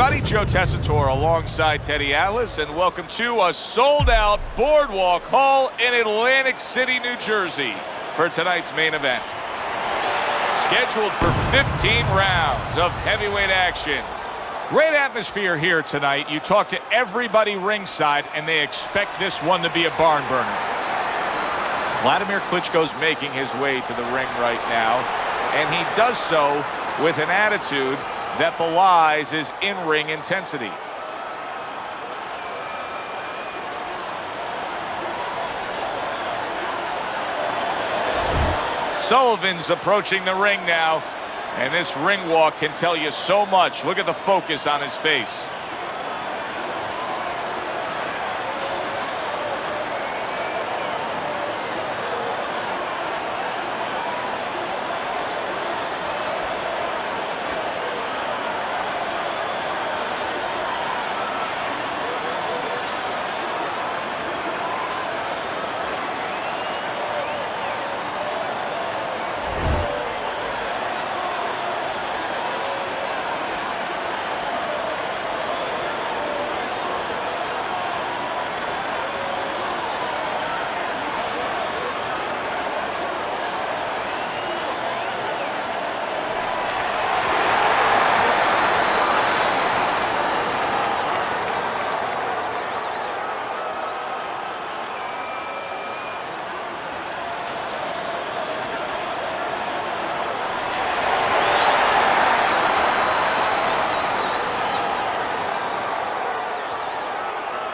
everybody. Joe Tessitore alongside Teddy Atlas, and welcome to a sold-out Boardwalk Hall in Atlantic City, New Jersey for tonight's main event. Scheduled for 15 rounds of heavyweight action. Great atmosphere here tonight. You talk to everybody ringside, and they expect this one to be a barn burner. Wladimir Klitschko's making his way to the ring right now, and he does so with an attitude that belies his in-ring intensity. Sullivan's approaching the ring now, and this ring walk can tell you so much. Look at the focus on his face.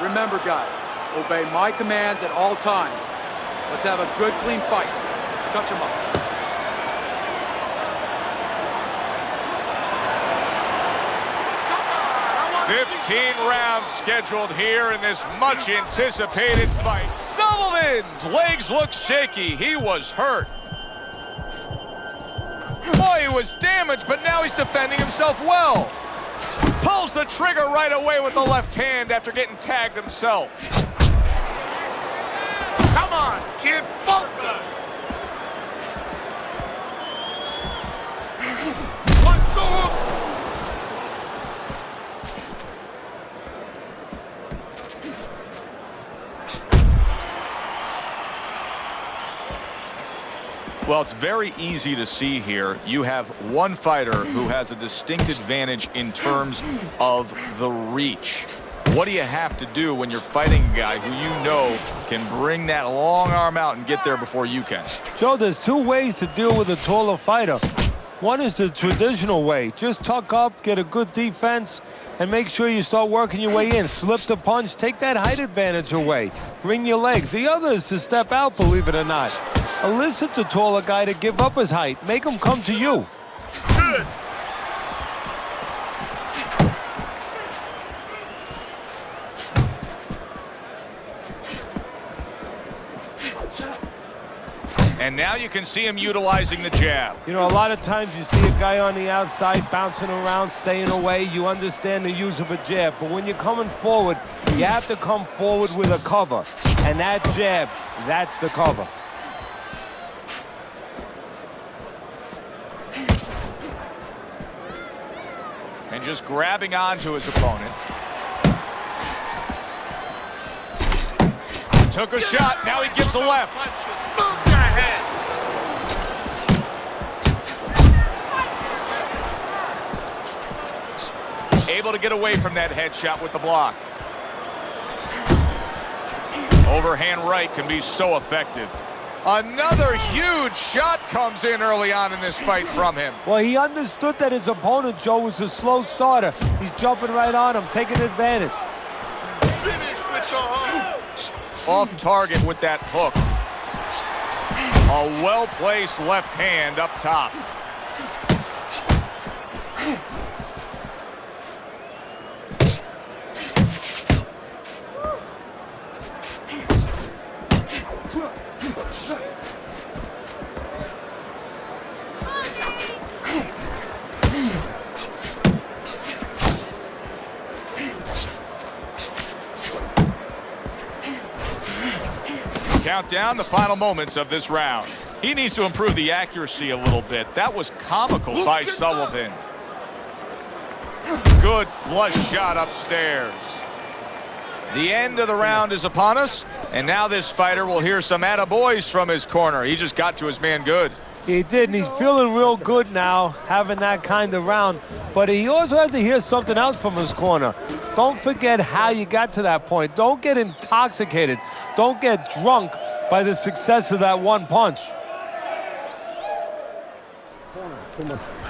Remember, guys, obey my commands at all times. Let's have a good, clean fight. Touch him up. Come on, 15 rounds scheduled here in this much-anticipated fight. Sullivan's legs look shaky. He was hurt. Boy, he was damaged, but now he's defending himself well. Pulls the trigger right away with the left hand after getting tagged himself. Come on, kid, focus! What's the hook? Well, it's very easy to see here. You have one fighter who has a distinct advantage in terms of the reach. What do you have to do when you're fighting a guy who you know can bring that long arm out and get there before you can? Joe, there's two ways to deal with a taller fighter. One is the traditional way. Just tuck up, get a good defense, and make sure you start working your way in. Slip the punch, take that height advantage away. Bring your legs. The other is to step out, believe it or not. Elicit the taller guy to give up his height. Make him come to you. Good. And now you can see him utilizing the jab. You know, a lot of times you see a guy on the outside bouncing around, staying away. You understand the use of a jab. But when you're coming forward, you have to come forward with a cover. And that jab, that's the cover. And just grabbing onto his opponent. Took a shot, now he gives a left. Move your head. Able to get away from that headshot with the block. Overhand right can be so effective. Another huge shot comes in early on in this fight from him. Well, he understood that his opponent, Joe, was a slow starter. He's jumping right on him, taking advantage. Finish with your hook. Off target with that hook. A well-placed left hand up top. Count down the final moments of this round. He needs to improve the accuracy a little bit. That was comical by Sullivan. Good flush shot upstairs. The end of the round is upon us, and now this fighter will hear some attaboys from his corner. He just got to his man good. He did, and he's feeling real good now, having that kind of round. But he also has to hear something else from his corner. Don't forget how you got to that point. Don't get intoxicated. Don't get drunk by the success of that one punch.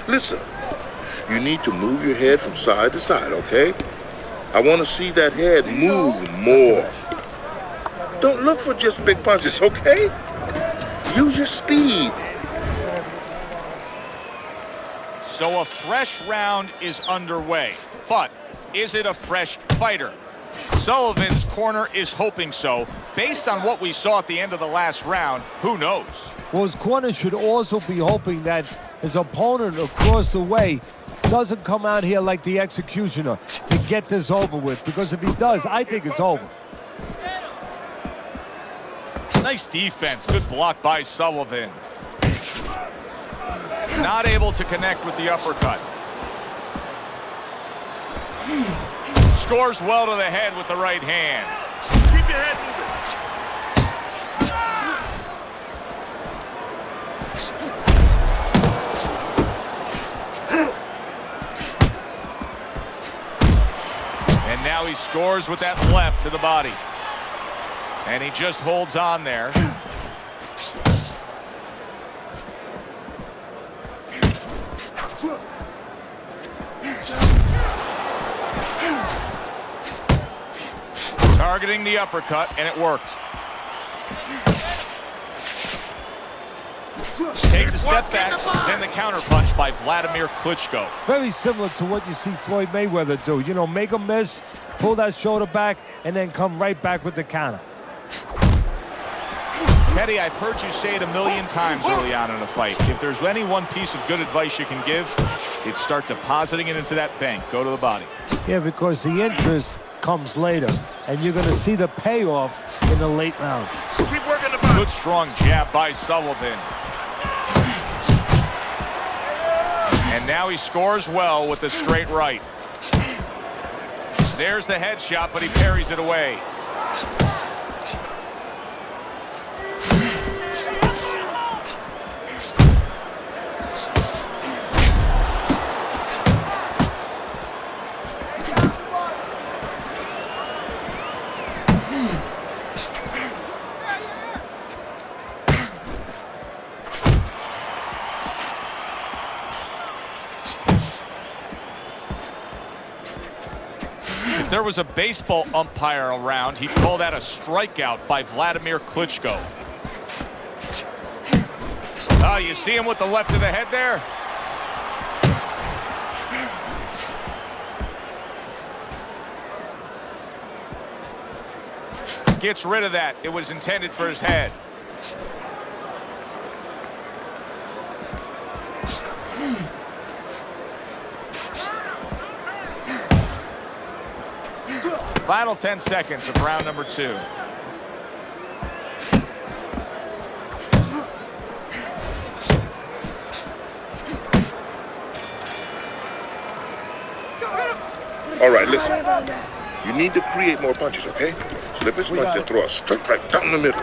Listen, you need to move your head from side to side, okay? I want to see that head move more. Don't look for just big punches, okay? Use your speed. So a fresh round is underway, but is it a fresh fighter? Sullivan's corner is hoping so. Based on what we saw at the end of the last round, who knows? Well, his corner should also be hoping that his opponent across the way doesn't come out here like the executioner to get this over with, because if he does, I think it's over. Nice defense. Good block by Sullivan. Not able to connect with the uppercut. Scores well to the head with the right hand. Keep your head moving. And now he scores with that left to the body. And he just holds on there. Targeting the uppercut, and it worked. Takes a step back, then the counterpunch by Wladimir Klitschko. Very similar to what you see Floyd Mayweather do. You know, make a miss, pull that shoulder back, and then come right back with the counter. Teddy, I've heard you say it a million times early on in a fight. If there's any one piece of good advice you can give, it's start depositing it into that bank. Go to the body. Yeah, because the interest comes later, and you're going to see the payoff in the late rounds. Keep working the body. Good strong jab by Sullivan. And now he scores well with the straight right. There's the headshot, but he parries it away. If there was a baseball umpire around, he'd call that a strikeout by Wladimir Klitschko. Oh, you see him with the left of the head there? Gets rid of that. It was intended for his head. Final 10 seconds of round number 2. All right, listen. You need to create more punches, okay? Slip his punch and throw a straight right down the middle.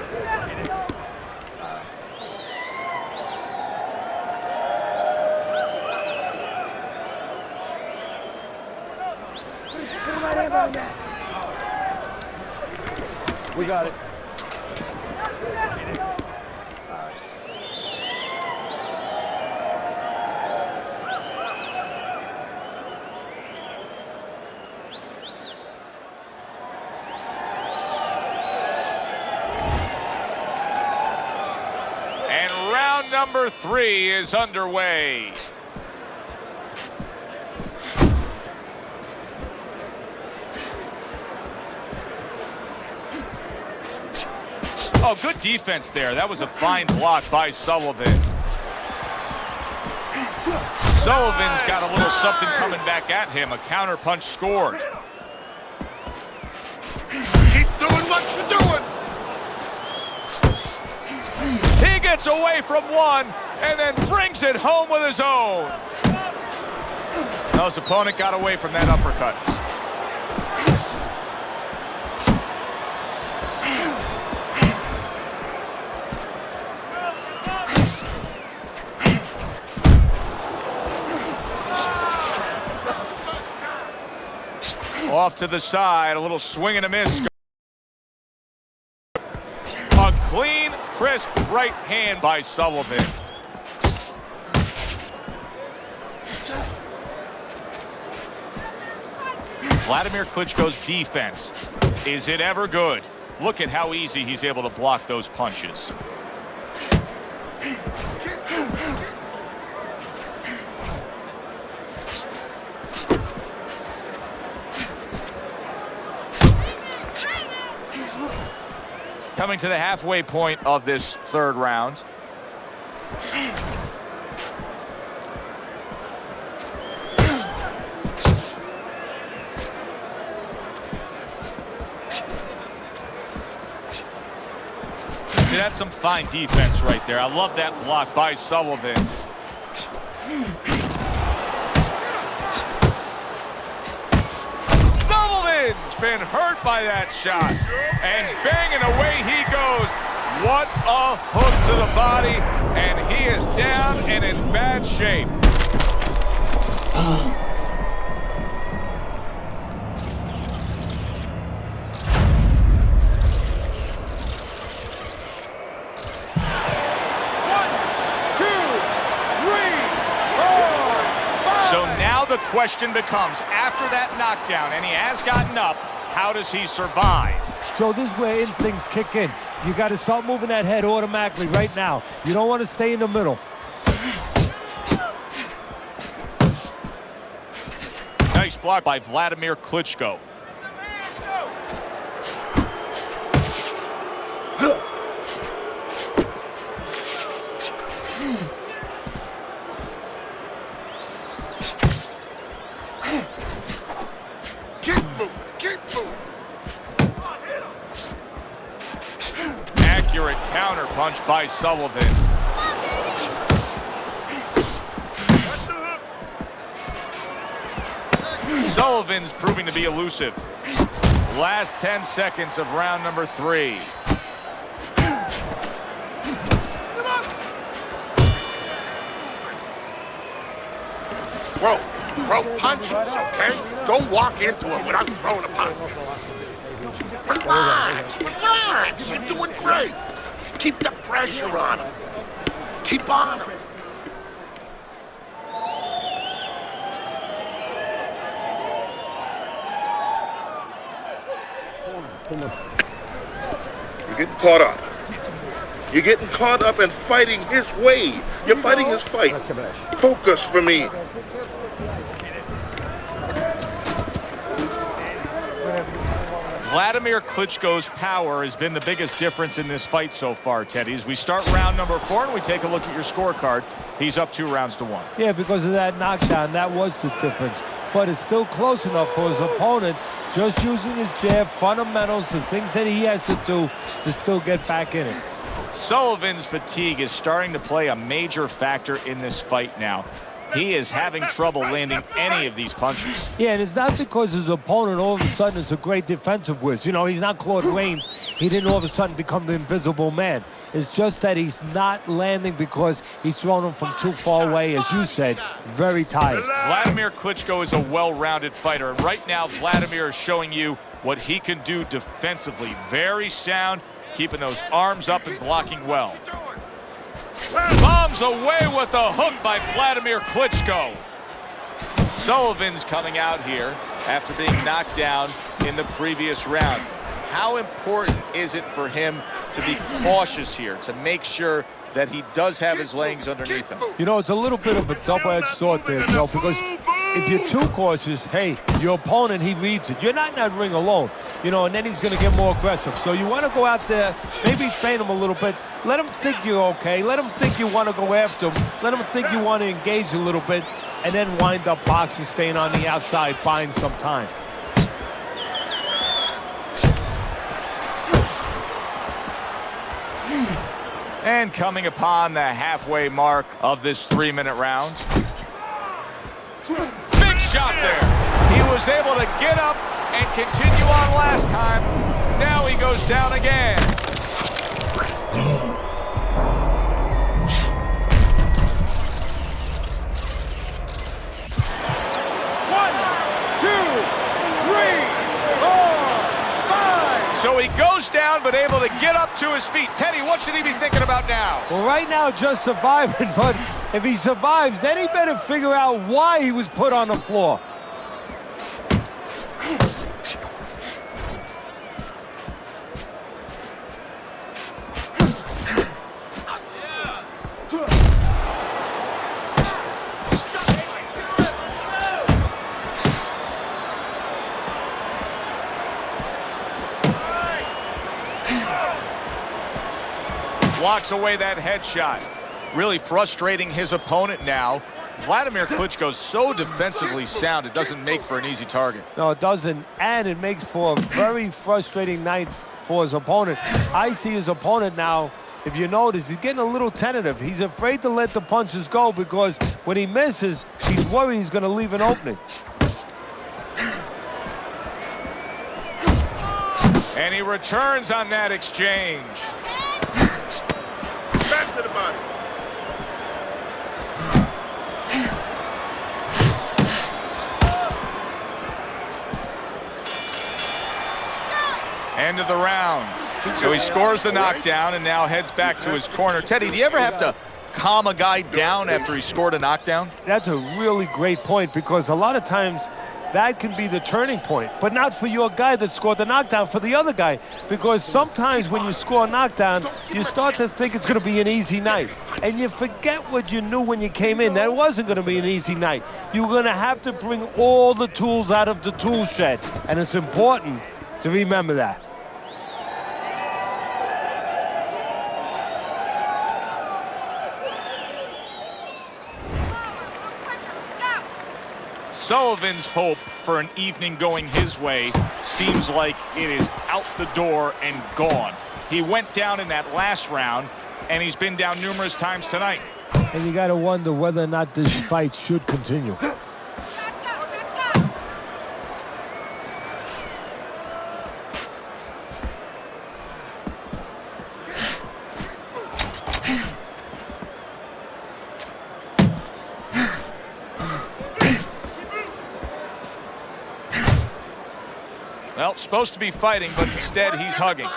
We got it. And round number 3 is underway. Oh, good defense there. That was a fine block by Sullivan. Sullivan's got a little something coming back at him. A counterpunch scored. Keep doing what you're doing. He gets away from one and then brings it home with his own. Well, his opponent got away from that uppercut. Off to the side, a little swing and a miss. A clean, crisp right hand by Sullivan. Wladimir Klitschko's defense. Is it ever good? Look at how easy he's able to block those punches. Coming to the halfway point of this third round. See, that's some fine defense right there. I love that block by Sullivan. Sullivan's been hurt by that shot. And banging away he goes. What a hook to the body. And he is down and in bad shape. So now the question becomes, after that knockdown, and he has gotten up, how does he survive? So this is where instincts kick in. You got to start moving that head automatically right now. You don't want to stay in the middle. Nice block by Wladimir Klitschko. Accurate counter punch by Sullivan. Sullivan's proving to be elusive. Last 10 seconds of round number 3. Throw punches, okay? Don't walk into him without throwing a punch. Relax, you're doing great. Keep the pressure on him. Keep on him. You're getting caught up. You're getting caught up and fighting his way. You're fighting his fight. Focus for me. Wladimir Klitschko's power has been the biggest difference in this fight so far, Teddy. As we start round number 4 and we take a look at your scorecard, he's up 2 rounds to 1. Yeah, because of that knockdown, that was the difference. But it's still close enough for his opponent, just using his jab, fundamentals, the things that he has to do to still get back in it. Sullivan's fatigue is starting to play a major factor in this fight now. He is having trouble landing any of these punches. Yeah, and it's not because his opponent all of a sudden is a great defensive whiz. You know, he's not Claude Rains. He didn't all of a sudden become the invisible man. It's just that he's not landing because he's throwing him from too far away, as you said, very tight. Wladimir Klitschko is a well-rounded fighter, and right now Wladimir is showing you what he can do defensively. Very sound, keeping those arms up and blocking well. Bombs away with a hook by Wladimir Klitschko. Sullivan's coming out here after being knocked down in the previous round. How important is it for him to be cautious here, to make sure that he does have his legs underneath him? You know, it's a little bit of a double-edged sword there, Joe, because if you're too cautious, hey, your opponent, he reads it. You're not in that ring alone, you know, and then he's going to get more aggressive. So you want to go out there, maybe feint him a little bit. Let him think you're okay. Let him think you want to go after him. Let him think you want to engage a little bit, and then wind up boxing, staying on the outside, buying some time. And coming upon the halfway mark of this 3-minute round. Big shot there. He was able to get up and continue on last time. Now he goes down again. So he goes down, but able to get up to his feet. Teddy, what should he be thinking about now? Well, right now, just surviving, but if he survives, then he better figure out why he was put on the floor. Blocks away that headshot. Really frustrating his opponent now. Wladimir Klitschko's so defensively sound, it doesn't make for an easy target. No, it doesn't, and it makes for a very frustrating night for his opponent. I see his opponent now, if you notice, he's getting a little tentative. He's afraid to let the punches go because when he misses, he's worried he's going to leave an opening. And he returns on that exchange. Back to the body. End of the round. So he scores the knockdown and now heads back to his corner. Teddy, do you ever have to calm a guy down after he scored a knockdown? That's a really great point because a lot of times that can be the turning point, but not for your guy that scored the knockdown, for the other guy, because sometimes when you score a knockdown, you start to think it's going to be an easy night, and you forget what you knew when you came in, that it wasn't going to be an easy night. You were going to have to bring all the tools out of the tool shed, and it's important to remember that. Sullivan's hope for an evening going his way seems like it is out the door and gone. He went down in that last round, and he's been down numerous times tonight. And you got to wonder whether or not this fight should continue. Well, supposed to be fighting, but instead he's hugging.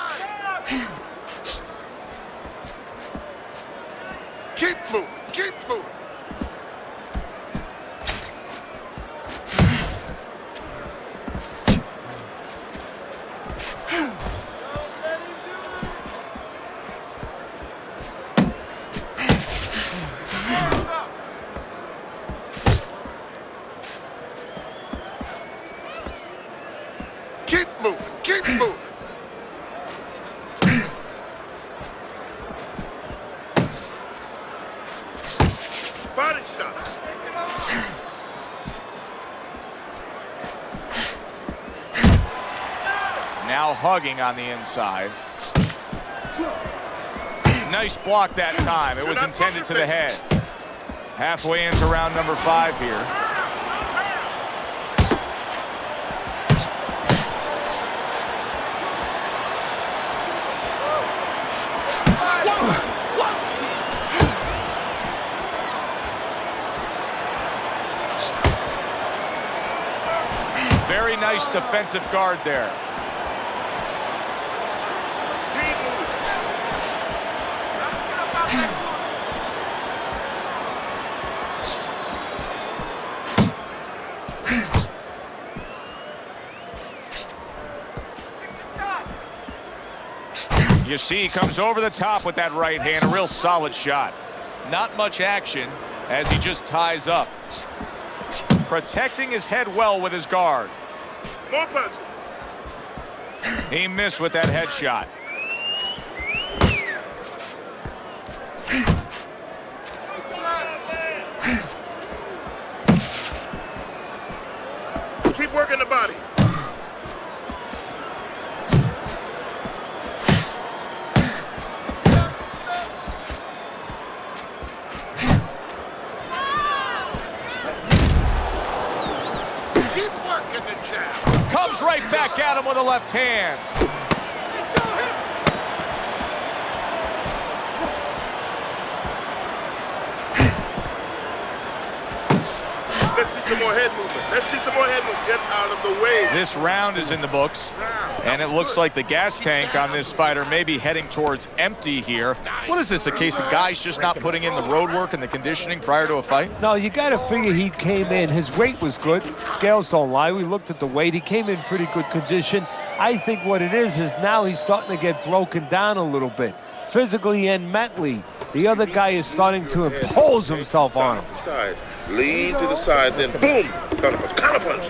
Keep moving, keep moving. Keep moving, keep moving. Body shots. Now hugging on the inside. Nice block that time. It was intended to the head. Halfway into round number 5 here. Very nice defensive guard there. You see, he comes over the top with that right hand, a real solid shot. Not much action as he just ties up. Protecting his head well with his guard. More punches. He missed with that headshot. Keep working the body. comes right back at him with a left hand. Let's see some more head movement. Let's see some more head movement. Get out of the way. This round is in the books, and it looks like the gas tank on this fighter may be heading towards empty here. What is this, a case of guys just not putting in the road work and the conditioning prior to a fight? No, you got to figure he came in. His weight was good. Scales don't lie. We looked at the weight. He came in pretty good condition. I think what it is now he's starting to get broken down a little bit, physically and mentally. The other guy is starting to impose himself on him. Side. Lean to the side, then boom! Counter punch.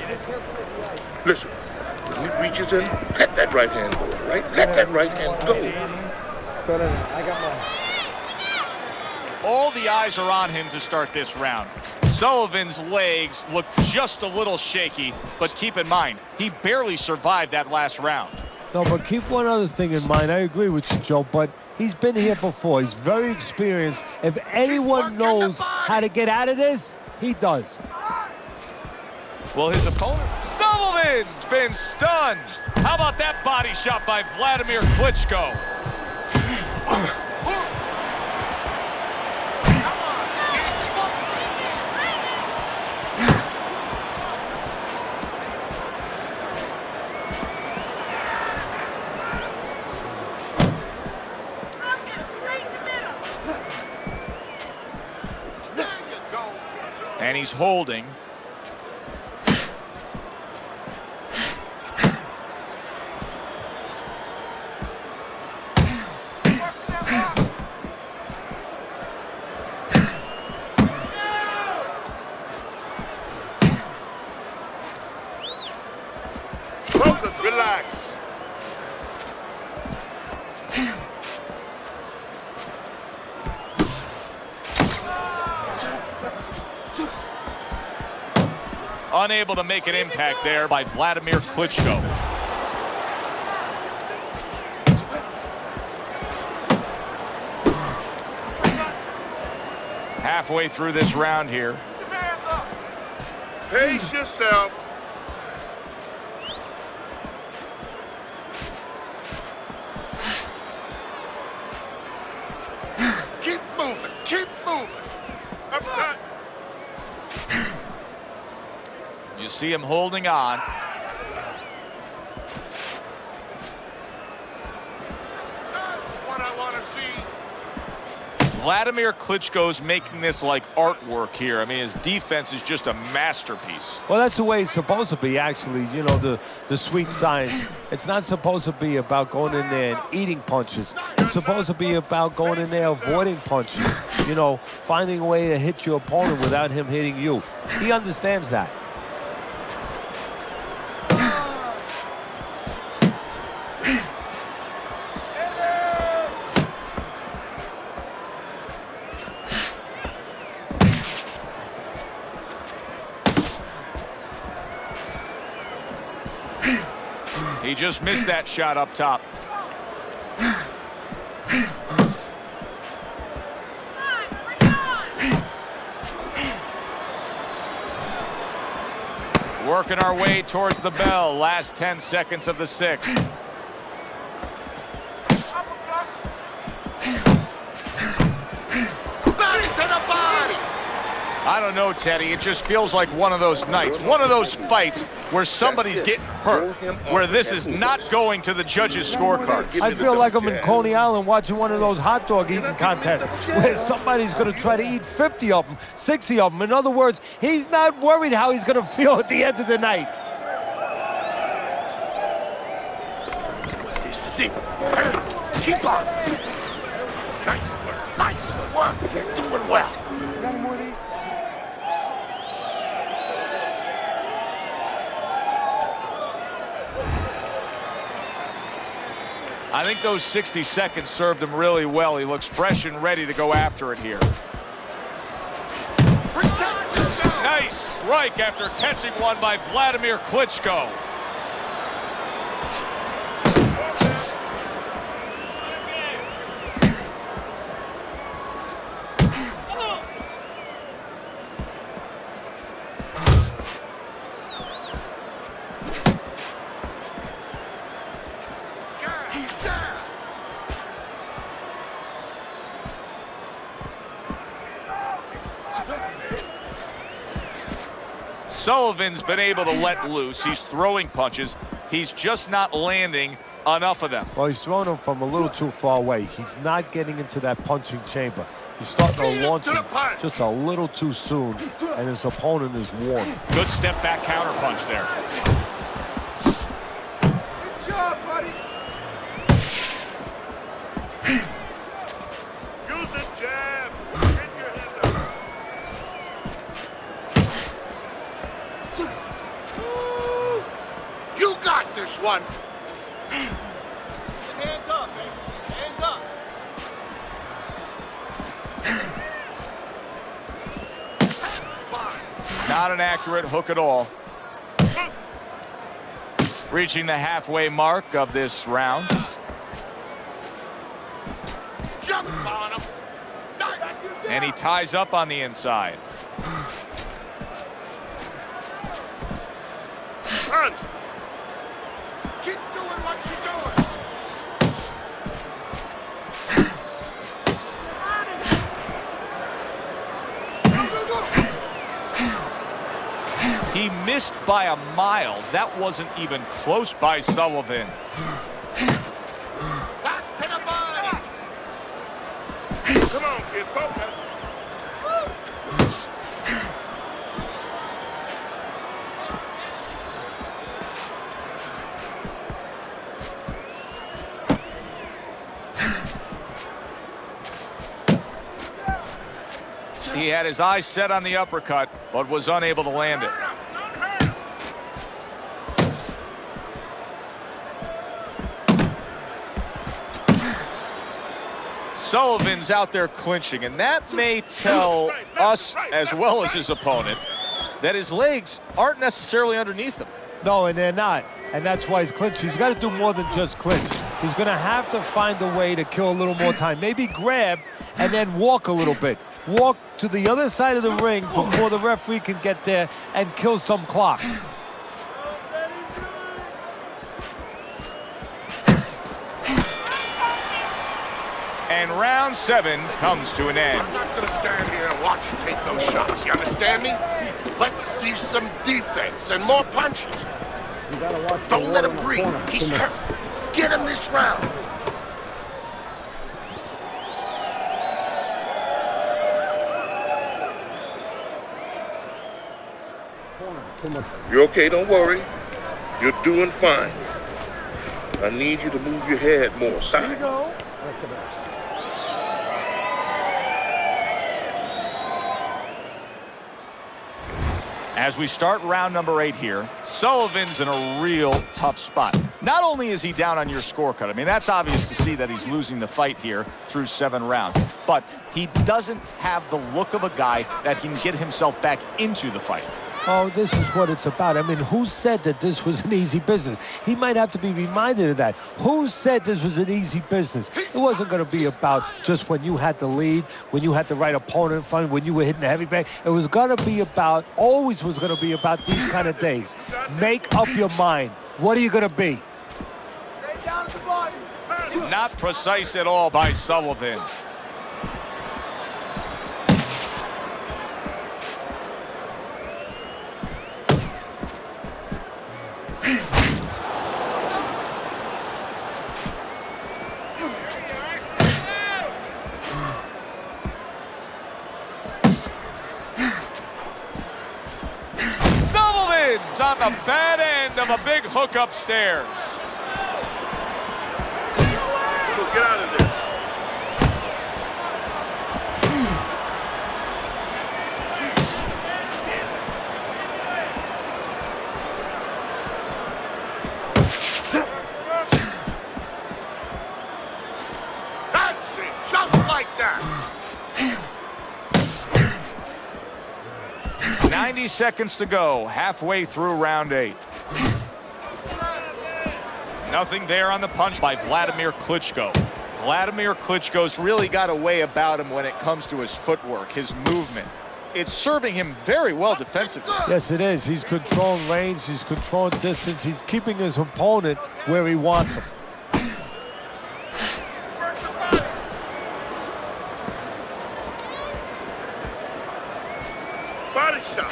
Listen, when he reaches in, let that right hand go, right? Let that right hand go. All the eyes are on him to start this round. Sullivan's legs look just a little shaky, but keep in mind, he barely survived that last round. No, but keep one other thing in mind. I agree with you, Joe, but he's been here before. He's very experienced. If anyone knows how to get out of this, he does. Well, his opponent, Sullivan's been stunned. How about that body shot by Wladimir Klitschko? And he's holding. Focus, relax. Unable to make an impact there by Wladimir Klitschko. Halfway through this round here. Pace yourself. Keep moving. Keep moving. Up top. You see him holding on. That's what I want to see. Wladimir Klitschko's making this like artwork here. I mean, his defense is just a masterpiece. Well, that's the way it's supposed to be, actually. You know, the sweet science. It's not supposed to be about going in there and eating punches. It's supposed to be about going in there avoiding punches. You know, finding a way to hit your opponent without him hitting you. He understands that. He just missed that shot up top. Working our way towards the bell. Last 10 seconds of the sixth. I don't know, Teddy. It just feels like one of those nights, one of those fights where somebody's getting hurt, where this is not going to the judges' scorecard. I feel like I'm in Coney Island watching one of those hot dog eating contests where somebody's going to try to eat 50 of them, 60 of them. In other words, he's not worried how he's going to feel at the end of the night. This is it. Keep on. Nice work. Nice work. You're doing well. I think those 60 seconds served him really well. He looks fresh and ready to go after it here. Nice strike after catching one by Wladimir Klitschko. Sullivan's been able to let loose. He's throwing punches. He's just not landing enough of them. Well, he's throwing them from a little too far away. He's not getting into that punching chamber. He's starting to launch him just a little too soon, and his opponent is warned. Good step back counter punch there. Good job, buddy. Use the jab. Get your head up. You got this one. Hands up, man. Hands up. Not an accurate hook at all. Reaching the halfway mark of this round. Jump on him. And he ties up on the inside. Punch. Keep doing what you're doing. He missed by a mile. That wasn't even close by Sullivan. Back to the body. Come on, kid. Focus. He had his eyes set on the uppercut, but was unable to land it. Sullivan's out there clinching, and that may tell us, as well as his opponent, that his legs aren't necessarily underneath him. No, and they're not. And that's why he's clinching. He's got to do more than just clinch. He's going to have to find a way to kill a little more time. Maybe grab and then walk a little bit. Walk to the other side of the ring before the referee can get there and kill some clock. And round 7 comes to an end. I'm not going to stand here and watch you take those shots. You understand me? Let's see some defense and more punches. Don't let him breathe. He's hurt. Get him this round. You're okay, don't worry. You're doing fine. I need you to move your head more. Side. As we start round number 8 here, Sullivan's in a real tough spot. Not only is he down on your scorecard, I mean, that's obvious to see that he's losing the fight here through 7 rounds, but he doesn't have the look of a guy that can get himself back into the fight. Oh, this is what it's about. I mean, who said that this was an easy business? He might have to be reminded of that. Who said this was an easy business? It wasn't going to be about just when you had the lead, when you had the right opponent in front, when you were hitting the heavy bag. It was going to be about, always was going to be about these kind of days. Make up your mind. What are you going to be? Not precise at all by Sullivan. Sullivan's on the bad end of a big hook upstairs. Get out of there. That's it, just like that. 90 seconds to go, halfway through round 8. Nothing there on the punch by Wladimir Klitschko. Wladimir Klitschko's really got a way about him when it comes to his footwork, his movement. It's serving him very well defensively. Yes, it is. He's controlling range. He's controlling distance. He's keeping his opponent where he wants him. Body shot.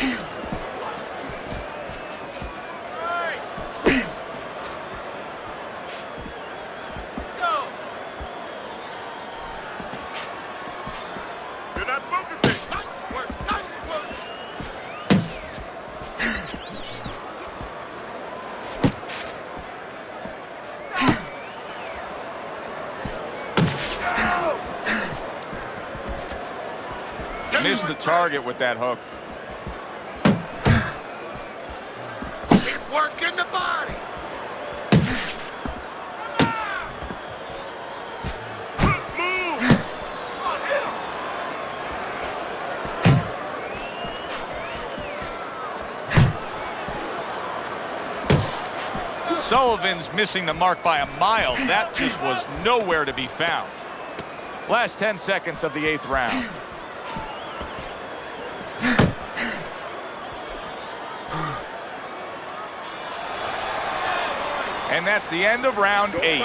missed the target with that hook. Keep working the body. Move. Sullivan's missing the mark by a mile. That just was nowhere to be found. Last 10 seconds of the 8th round. And that's the end of round 8.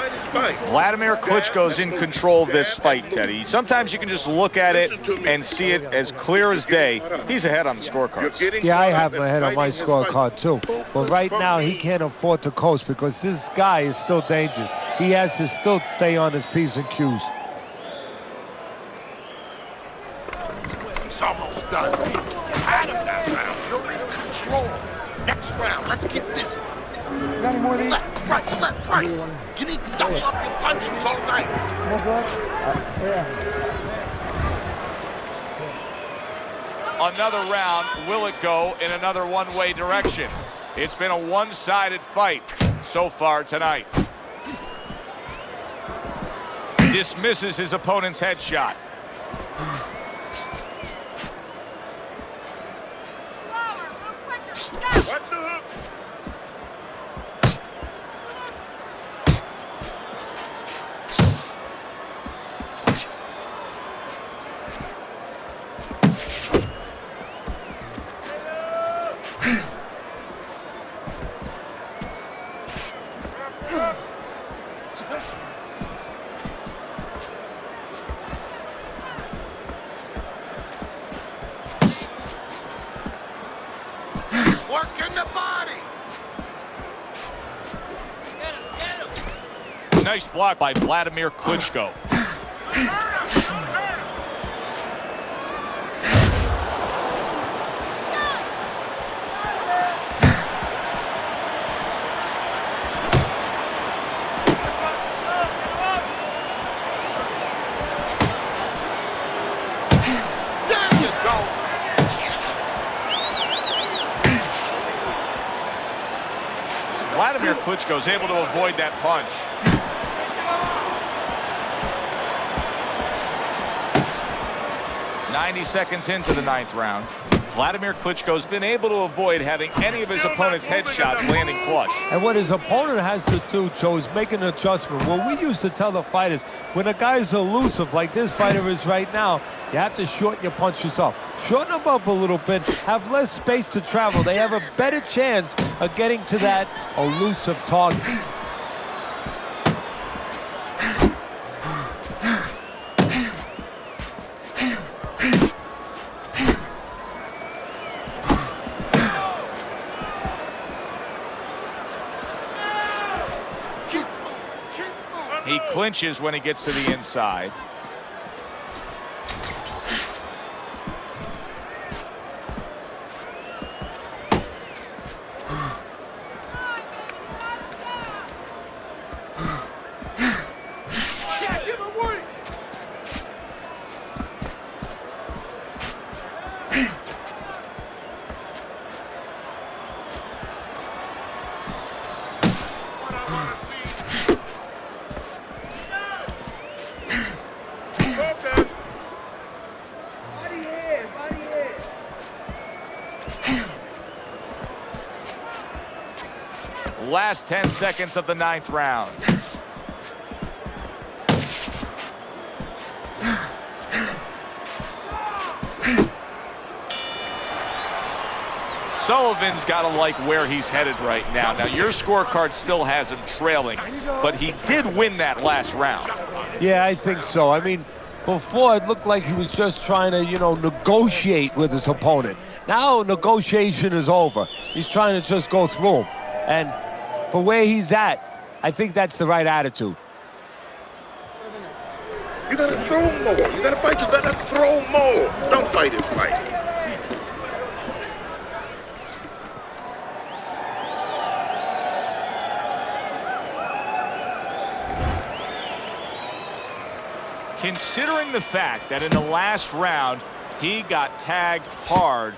Wladimir Klitschko's in control of this fight, Teddy. Sometimes you can just look at it and see it as clear as day. He's ahead on the scorecards. Yeah, I have him ahead on my scorecard too. But right now, he can't afford to coast because this guy is still dangerous. He has to still stay on his P's and Q's. He's almost done. Had him that round. You're in control. Next round, let's get busy. Left, right. You need to double up your punches all night. Another round. Will it go in another one-way direction? It's been a one-sided fight so far tonight. Dismisses his opponent's headshot. Watch the hook. Working the body. Nice block by Wladimir Klitschko. There you go. Wladimir Klitschko's able to avoid that punch. "90 seconds into the 9th round. Wladimir Klitschko's been able to avoid having any of his opponent's headshots landing flush. And what his opponent has to do, Joe, is make an adjustment. Well, we used to tell the fighters, when a guy's elusive like this fighter is right now, you have to shorten your punches up. Shorten them up a little bit, have less space to travel. They have a better chance of getting to that elusive target. He clinches when he gets to the inside. Last 10 seconds of the 9th round. Sullivan's got to like where he's headed right now. Now, your scorecard still has him trailing, but he did win that last round. Yeah, I think so. I mean, before it looked like he was just trying to, negotiate with his opponent. Now negotiation is over. He's trying to just go through him. And for where he's at, I think that's the right attitude. You gotta throw more. You gotta fight, you gotta throw more. Don't fight his fight. Considering the fact that in the last round, He got tagged hard.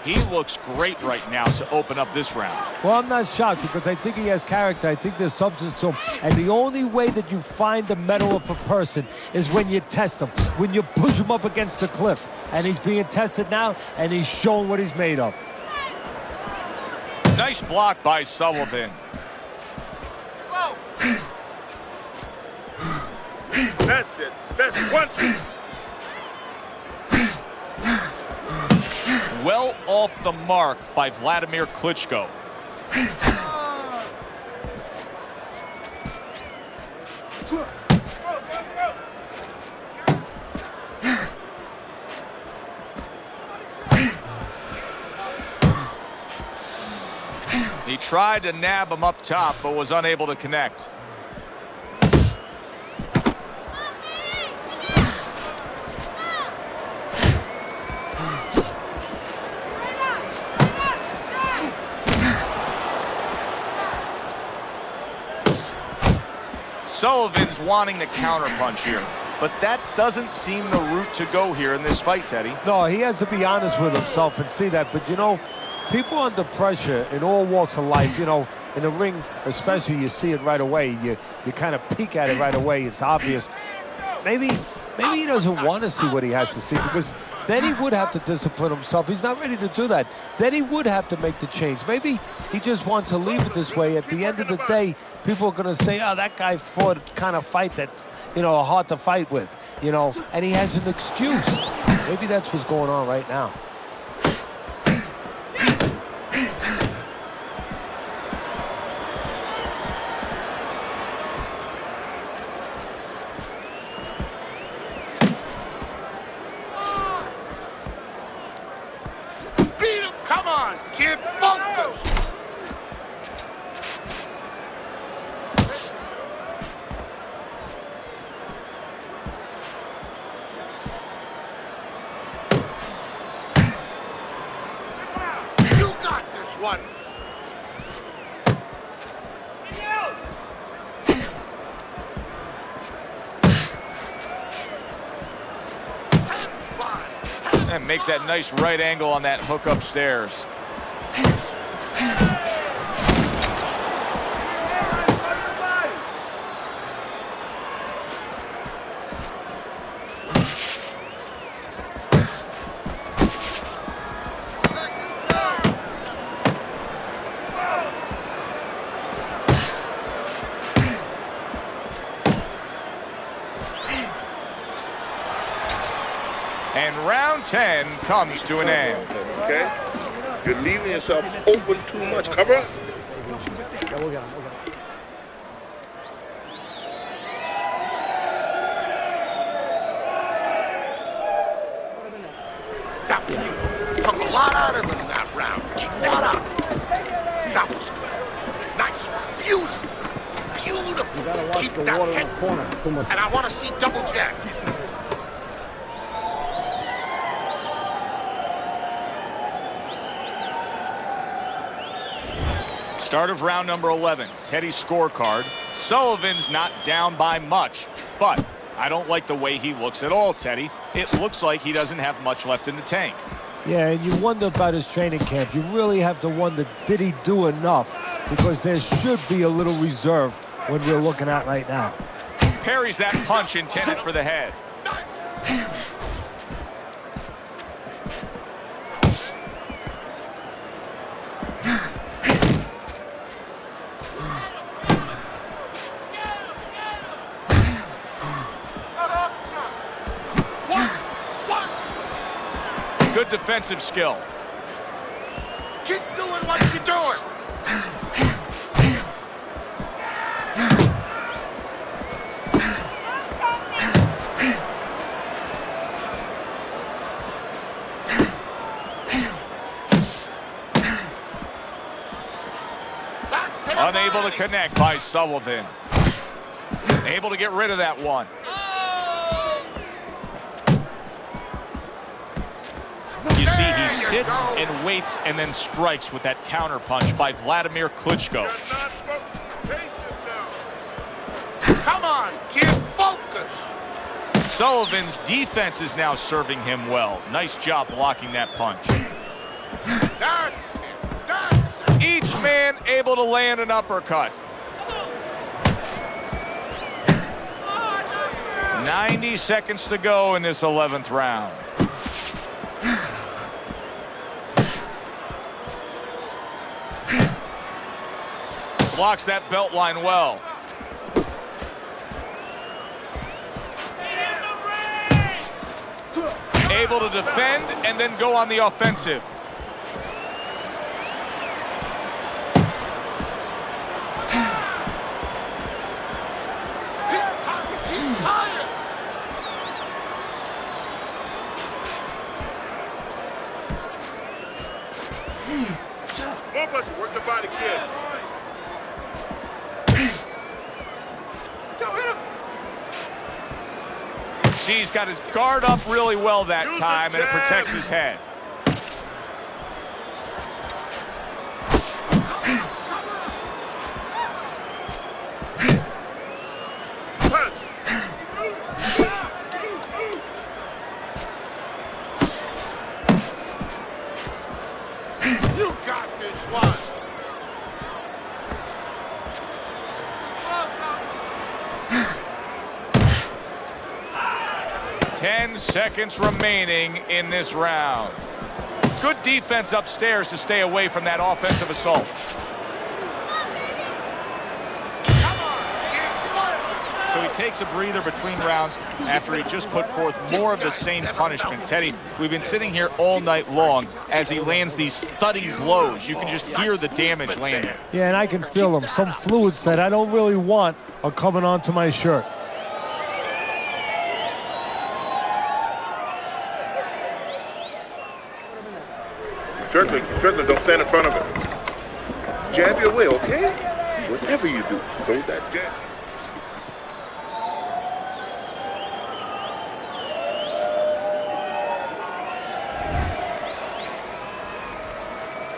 He looks great right now to open up this round. Well, I'm not shocked because I think he has character. I think there's substance to him. And the only way that you find the mettle of a person is when you test him, when you push him up against the cliff. And he's being tested now, and he's showing what he's made of. Nice block by Sullivan. That's it. That's 1-2. Well off the mark by Wladimir Klitschko. He tried to nab him up top, but was unable to connect. Sullivan's wanting the counterpunch here, but that doesn't seem the route to go here in this fight, Teddy. No, he has to be honest with himself and see that. But, you know, people under pressure in all walks of life, you know, in the ring especially, you see it right away. You kind of peek at it right away. It's obvious. Maybe he doesn't want to see what he has to see, because then he would have to discipline himself. He's not ready to do that. Then he would have to make the change. Maybe he just wants to leave it this way. At the end of the day, people are going to say, oh, that guy fought a kind of fight that's, you know, hard to fight with, you know, and he has an excuse. Maybe that's what's going on right now. Beat him! Come on, kid! Focus! You got this one! And makes that nice right angle on that hook upstairs. And round 10 comes to an end. Okay? You're leaving yourself open too much. Cover up. That was good. Took a lot out of him in that round. Keep that up. That was good. Nice. Beautiful. Beautiful. You gotta watch Keep the that water in head. the corner. Too much. And I want to see double jab. Start of round number 11. Teddy's scorecard. Sullivan's not down by much, but I don't like the way he looks at all, Teddy. It looks like he doesn't have much left in the tank. Yeah, and you wonder about his training camp. You really have to wonder, did he do enough? Because there should be a little reserve when we're looking at right now. Parries that punch intended for the head. Good defensive skill. Keep doing what you're doing. Unable to connect by Sullivan. Able to get rid of that one. You see, he sits and waits and then strikes with that counter punch by Wladimir Klitschko. Come on, kid, focus. Sullivan's defense is now serving him well. Nice job blocking that punch. That's it. That's it. Each man able to land an uppercut. 90 seconds to go in this 11th round. Blocks that belt line well. Able to defend and then go on the offensive. He's tired. More punches. Work the body, kid. He's got his guard up really well that time, and it protects his head. Punch. You got this one. 10 seconds remaining in this round. Good defense upstairs to stay away from that offensive assault. So he takes a breather between rounds after he just put forth more of the same punishment. Teddy, we've been sitting here all night long as he lands these thudding blows. You can just hear the damage landing. Yeah, and I can feel them. Some fluids that I don't really want are coming onto my shirt. Strickland, don't stand in front of him. Jab your way, okay? Whatever you do, throw that jab.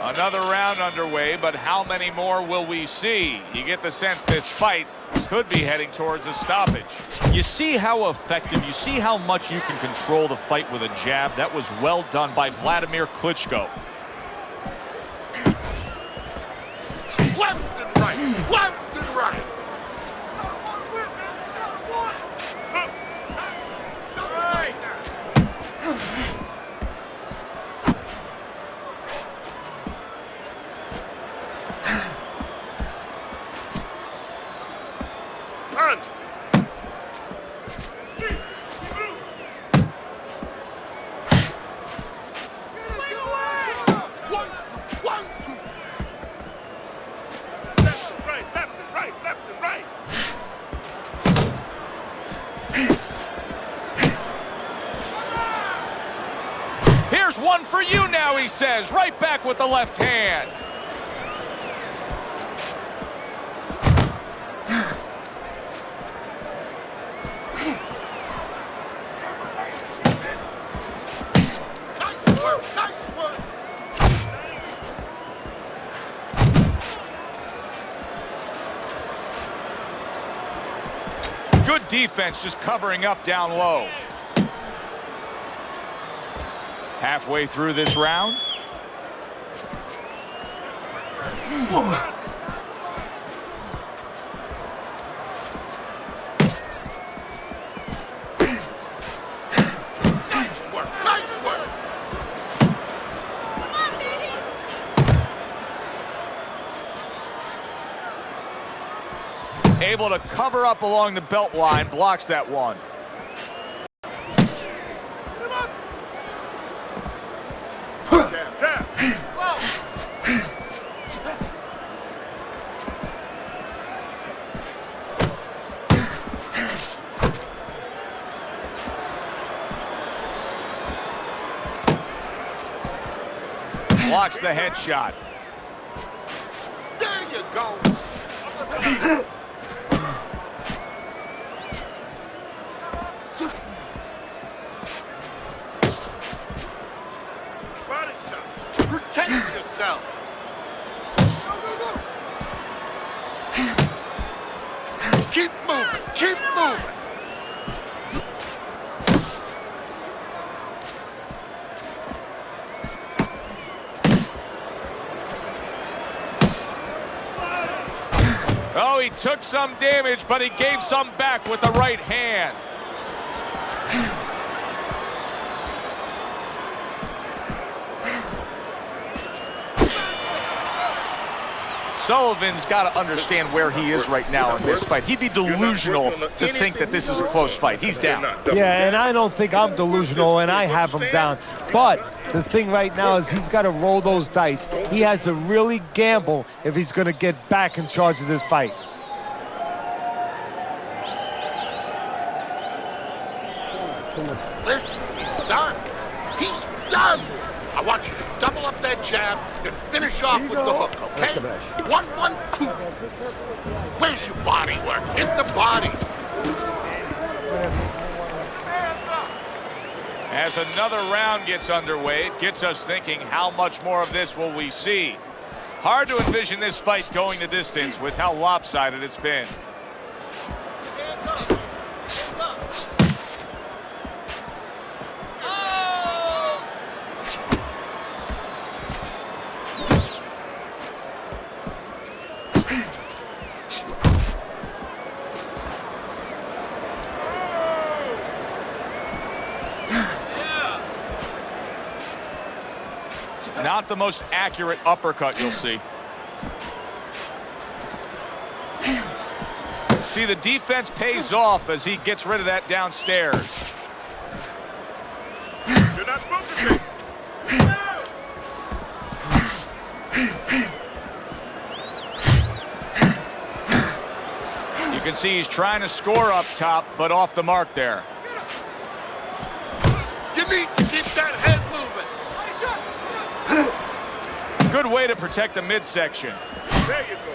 Another round underway, but how many more will we see? You get the sense this fight could be heading towards a stoppage. You see how effective, you see how much you can control the fight with a jab. That was well done by Wladimir Klitschko. Left and right. Left and right. Punch. One, two. Left and right, left and right, left and right. Here's one for you now, he says, right back with the left hand. Nice work, nice work. Good defense, just covering up down low. Halfway through this round. Nice work, nice work. Able to cover up along the belt line, blocks that one. Jab, jab. Blocks the headshot. There you go. Body shot. Protect yourself. Keep moving. Keep moving. Oh, he took some damage, but he gave some back with the right hand. Sullivan's got to understand where he is right now in this fight. He'd be delusional to think that this is a close fight. He's down. Yeah, and I don't think I'm delusional, and I have him down. But the thing right now is he's got to roll those dice. He has to really gamble if he's going to get back in charge of this fight. Listen, he's done. He's done. I want you to double up that jab and finish off with the hook, okay? 1, 1, 2. Where's your body work? Hit the body. As another round gets underway, it gets us thinking, how much more of this will we see? Hard to envision this fight going the distance with how lopsided it's been. Not the most accurate uppercut you'll see. See, the defense pays off as he gets rid of that downstairs. You're not focusing. You can see he's trying to score up top, but off the mark there. You need to keep that head moving. Good way to protect the midsection. There you go.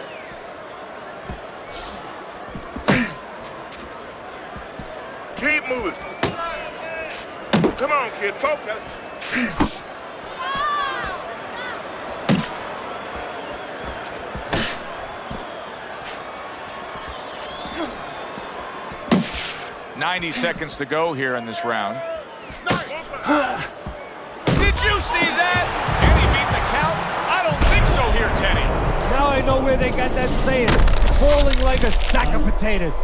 Keep moving. Come on, kid, focus. 90 seconds to go here in this round. Did you see that? Can he beat the count? I don't think so here, Teddy. Now I know where they got that saying, falling like a sack of potatoes.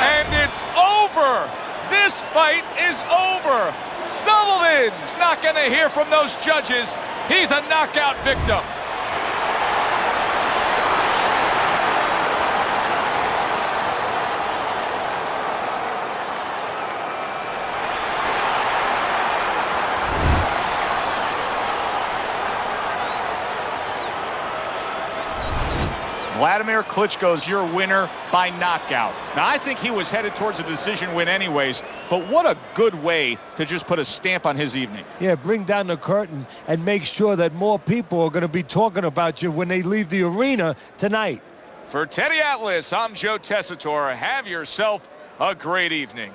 And it's over. This fight is over. Sullivan's not going to hear from those judges. He's a knockout victim. Wladimir Klitschko's your winner by knockout. Now, I think he was headed towards a decision win anyways, but what a good way to just put a stamp on his evening. Yeah, bring down the curtain and make sure that more people are going to be talking about you when they leave the arena tonight. For Teddy Atlas, I'm Joe Tessitore. Have yourself a great evening.